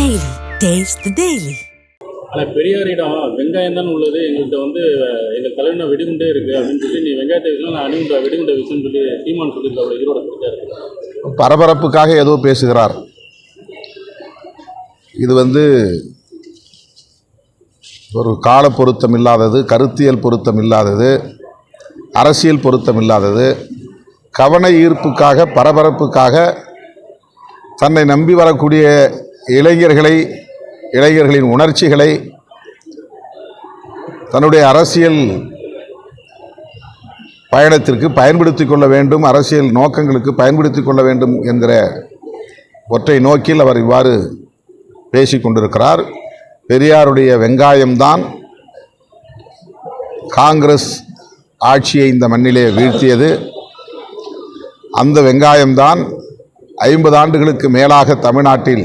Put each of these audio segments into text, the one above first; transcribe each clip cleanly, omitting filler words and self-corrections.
Daily. Taste the Daily. ஆனால் பெரியாரிடம் வெங்காயம் தான் உள்ளது, எங்கள்கிட்ட வந்து எங்கள் தலைவன வெடிகுண்டே இருக்குது அப்படின்னு சொல்லி நீ வெங்காயத்தை விஷயம் நான் அணிகுண்ட வெடிகுண்ட விஷயம்னு சொல்லி சீமான் சொல்லியிருக்க அவ்வளோ ஈரோட கொடுத்தாரு. பரபரப்புக்காக ஏதோ பேசுகிறார். இது ஒரு கால பொருத்தம் இல்லாதது, கருத்தியல் பொருத்தம் இல்லாதது, அரசியல் பொருத்தம் இல்லாதது. கவன ஈர்ப்புக்காக, பரபரப்புக்காக தன்னை நம்பி வரக்கூடிய இளைஞர்களின் உணர்ச்சிகளை தன்னுடைய அரசியல் பயணத்திற்கு பயன்படுத்தி கொள்ள வேண்டும், அரசியல் நோக்கங்களுக்கு பயன்படுத்தி கொள்ள வேண்டும் என்கிற ஒற்றை நோக்கில் அவர் இவ்வாறு பேசிக் கொண்டிருக்கிறார். பெரியாருடைய வெங்காயம்தான் காங்கிரஸ் ஆட்சியை இந்த மண்ணிலே வீழ்த்தியது. அந்த வெங்காயம்தான் 50 ஆண்டுகளுக்கு மேலாக தமிழ்நாட்டில்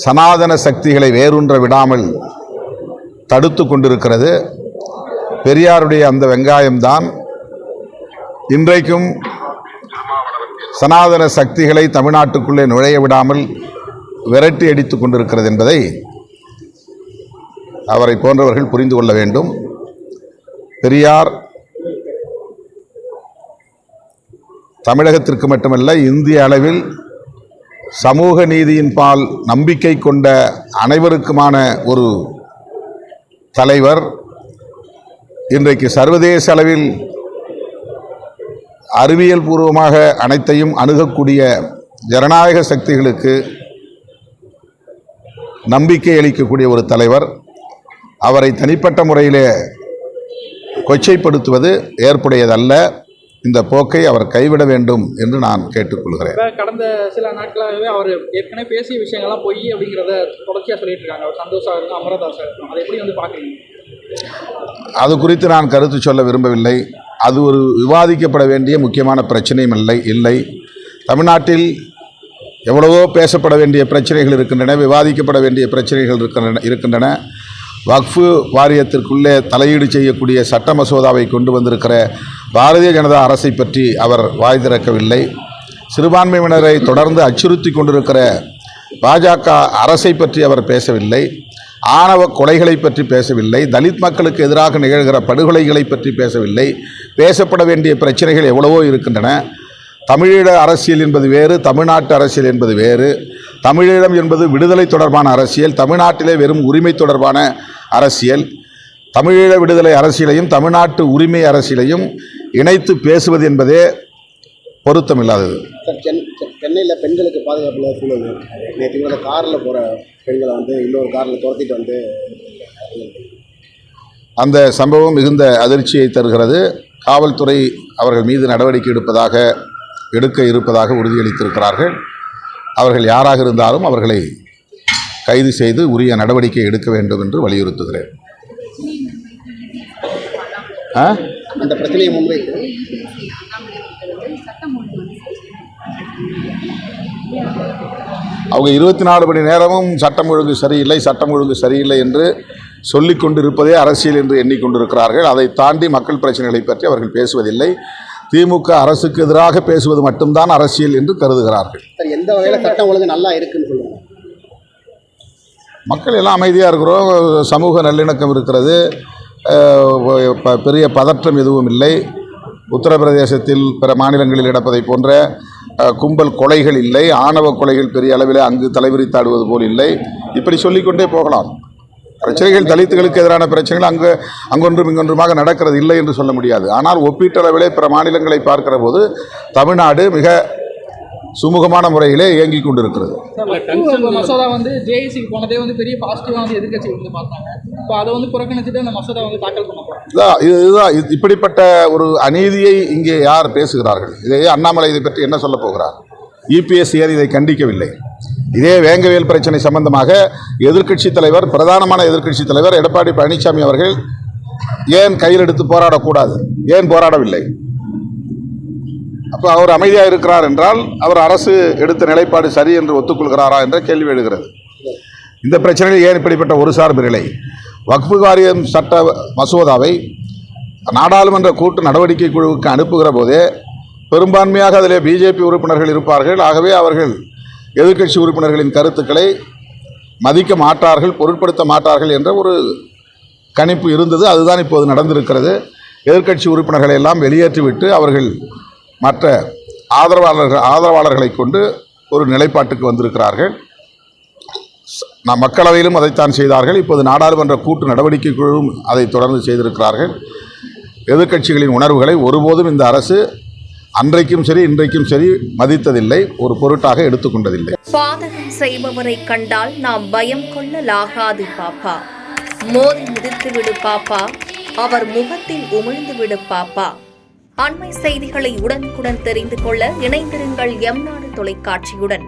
சனாதன சக்திகளை வேரூன்ற விடாமல் தடுத்து கொண்டிருக்கிறது. பெரியாருடைய அந்த வெங்காயம்தான் இன்றைக்கும் சனாதன சக்திகளை தமிழ்நாட்டுக்குள்ளே நுழைய விடாமல் விரட்டி அடித்து கொண்டிருக்கிறது என்பதை அவரை போன்றவர்கள் புரிந்து கொள்ள வேண்டும். பெரியார் தமிழகத்திற்கு மட்டுமல்ல, இந்திய அளவில் சமூக நீதியின் பால் நம்பிக்கை கொண்ட அனைவருக்குமான ஒரு தலைவர். இன்றைக்கு சர்வதேச அளவில் அறிவியல் பூர்வமாக அனைத்தையும் அணுகக்கூடிய ஜனநாயக சக்திகளுக்கு நம்பிக்கை அளிக்கக்கூடிய ஒரு தலைவர். அவரை தனிப்பட்ட முறையிலே கொச்சைப்படுத்துவது ஏற்புடையதல்ல. இந்த போக்கை அவர் கைவிட வேண்டும் என்று நான் கேட்டுக்கொள்கிறேன். கடந்த சில நாட்களாகவே அவர் ஏற்கனவே பேசிய விஷயங்கள்லாம் பொய் அப்படிங்கிறத தொடர்ச்சியாக சொல்லிட்டு இருக்காங்க. அவர் சந்தோஷம் இருக்கும், அமரதாஸ் இருக்கும். அதை எப்படி பார்க்குறீங்க? அது குறித்து நான் கருத்து சொல்ல விரும்பவில்லை. அது ஒரு விவாதிக்கப்பட வேண்டிய முக்கியமான பிரச்சனையும் இல்லை. தமிழ்நாட்டில் எவ்வளவோ பேசப்பட வேண்டிய பிரச்சனைகள் இருக்கின்றன, விவாதிக்கப்பட வேண்டிய பிரச்சனைகள் இருக்கின்றன. வக்ஃபு வாரியத்திற்குள்ளே தலையீடு செய்யக்கூடிய சட்ட மசோதாவை கொண்டு வந்திருக்கிற பாரதிய ஜனதா அரசை பற்றி அவர் வாய் திறக்கவில்லை. சிறுபான்மையினரை தொடர்ந்து அச்சுறுத்தி கொண்டிருக்கிற பாஜக அரசை பற்றி அவர் பேசவில்லை. ஆணவ கொலைகளை பற்றி பேசவில்லை. தலித் மக்களுக்கு எதிராக நிகழ்கிற படுகொலைகளை பற்றி பேசவில்லை. பேசப்பட வேண்டிய பிரச்சனைகள் எவ்வளவோ இருக்கின்றன. தமிழீழ அரசியல் என்பது வேறு, தமிழ்நாட்டு அரசியல் என்பது வேறு. தமிழீழம் என்பது விடுதலை தொடர்பான அரசியல், தமிழ்நாட்டிலே வெறும் உரிமை தொடர்பான அரசியல். தமிழீழ விடுதலை அரசியலையும் தமிழ்நாட்டு உரிமை அரசியலையும் இணைத்து பேசுவது என்பதே பொருத்தமில்லாதது. சென்னையில் பெண்களுக்கு பாதுகாப்பு சூழல் நேற்று காரில் போகிற பெண்களை இன்னொரு காரில் துரத்திட்டு அந்த சம்பவம் மிகுந்த அதிர்ச்சியை தருகிறது. காவல்துறை அவர்கள் மீது நடவடிக்கை எடுக்க இருப்பதாக உறுதியளித்திருக்கிறார்கள். அவர்கள் யாராக இருந்தாலும் அவர்களை கைது செய்து உரிய நடவடிக்கை எடுக்க வேண்டும் என்று வலியுறுத்துகிறேன். அந்த பிரச்சனையை முன்வைத்து அவங்க 24 மணி நேரமும் சட்டம் ஒழுங்கு சரியில்லை என்று சொல்லிக் கொண்டிருப்பதே அரசியல் என்று எண்ணிக்கொண்டிருக்கிறார்கள். அதை தாண்டி மக்கள் பிரச்சனைகளை பற்றி அவர்கள் பேசுவதில்லை. திமுக அரசுக்கு எதிராக பேசுவது மட்டும்தான் அரசியல் என்று கருதுகிறார்கள். எந்த வகையில் சட்டம் ஒழுங்கு நல்லா இருக்குன்னு சொல்லுவாங்க. மக்கள் எல்லாம் அமைதியாக இருக்கிறோம், சமூக நல்லிணக்கம் இருக்கிறது, பெரிய பதற்றம் எதுவும் இல்லை. உத்தரப்பிரதேசத்தில் பிற மாநிலங்களில் நடப்பதை போன்ற கும்பல் கொலைகள் இல்லை, ஆணவ கொலைகள் பெரிய அளவில் அங்கு தலைவிரித்தாடுவது போல் இல்லை. இப்படி சொல்லிக்கொண்டே போகலாம். பிரச்சனைகள் தலித்துகளுக்கு எதிரான பிரச்சனைகள் அங்கொன்றும் இங்கொன்றுமாக நடக்கிறது இல்லை என்று சொல்ல முடியாது. ஆனால் ஒப்பீட்டளவிலே பிற மாநிலங்களை பார்க்கிற போது தமிழ்நாடு மிக சுமூகமான முறையிலே இயங்கிக் கொண்டிருக்கிறது. மசோதா ஜேஏசிக்கு போனதே பெரிய பாசிட்டிவாக எதிர்க்கட்சி பார்த்தாங்க. இப்போ அதை புறக்கணிச்சுட்டு அந்த மசோதா தாக்கல் பண்ண இதுதான் இப்படிப்பட்ட ஒரு அநீதியை இங்கே யார் பேசுகிறார்கள்? இதையே அண்ணாமலை இதை பற்றி என்ன சொல்ல போகிறார்? இபிஎஸ் ஏன் இதை கண்டிக்கவில்லை? இதே வேங்கவேல் பிரச்சனை சம்பந்தமாக பிரதானமான எதிர்க்கட்சி தலைவர் எடப்பாடி பழனிசாமி அவர்கள் ஏன் கையில் எடுத்து போராடக்கூடாது? ஏன் போராடவில்லை? அப்போ அவர் அமைதியாக இருக்கிறார் என்றால் அவர் அரசு எடுத்த நிலைப்பாடு சரி என்று ஒத்துக்கொள்கிறாரா என்ற கேள்வி எழுகிறது. இந்த பிரச்சனையில் ஏன் இப்படிப்பட்ட ஒரு சார்பு நிலை? வக்ஃபு வாரியம் சட்ட மசோதாவை நாடாளுமன்ற கூட்டு நடவடிக்கை குழுவுக்கு அனுப்புகிற போதே பெரும்பான்மையாக அதிலே பிஜேபி உறுப்பினர்கள் இருப்பார்கள். ஆகவே அவர்கள் எதிர்க்கட்சி உறுப்பினர்களின் கருத்துக்களை மதிக்க மாட்டார்கள், பொருட்படுத்த மாட்டார்கள் என்ற ஒரு கணிப்பு இருந்தது. அதுதான் இப்போது நடந்திருக்கிறது. எதிர்க்கட்சி உறுப்பினர்களை எல்லாம் வெளியேற்றிவிட்டு அவர்கள் மற்ற ஆதரவாளர்களை கொண்டு ஒரு நிலைப்பாட்டுக்கு வந்திருக்கிறார்கள். மக்களவையிலும் அதைத்தான் செய்தார்கள். இப்போது நாடாளுமன்ற கூட்டு நடவடிக்கை குழுவும் அதை தொடர்ந்து செய்திருக்கிறார்கள். எதிர்க்கட்சிகளின் உணர்வுகளை ஒருபோதும் இந்த அரசு அன்றைக்கும் சரி இன்றைக்கும் சரி மதித்ததில்லை, ஒரு பொருட்டாக எடுத்துக்கொண்டதில்லை. பாதகம் செய்பவரை கண்டால் நாம் பயம் கொள்ளலாகாது பாப்பா, மோதி மிதித்து விடு பாப்பா, அவர் முகத்தில் உமிழ்ந்து விடு பாப்பா. அண்மை செய்திகளை உடனுக்குடன் தெரிந்து கொள்ள இணைந்திருங்கள் எம் நாடு தொலைக்காட்சியுடன்.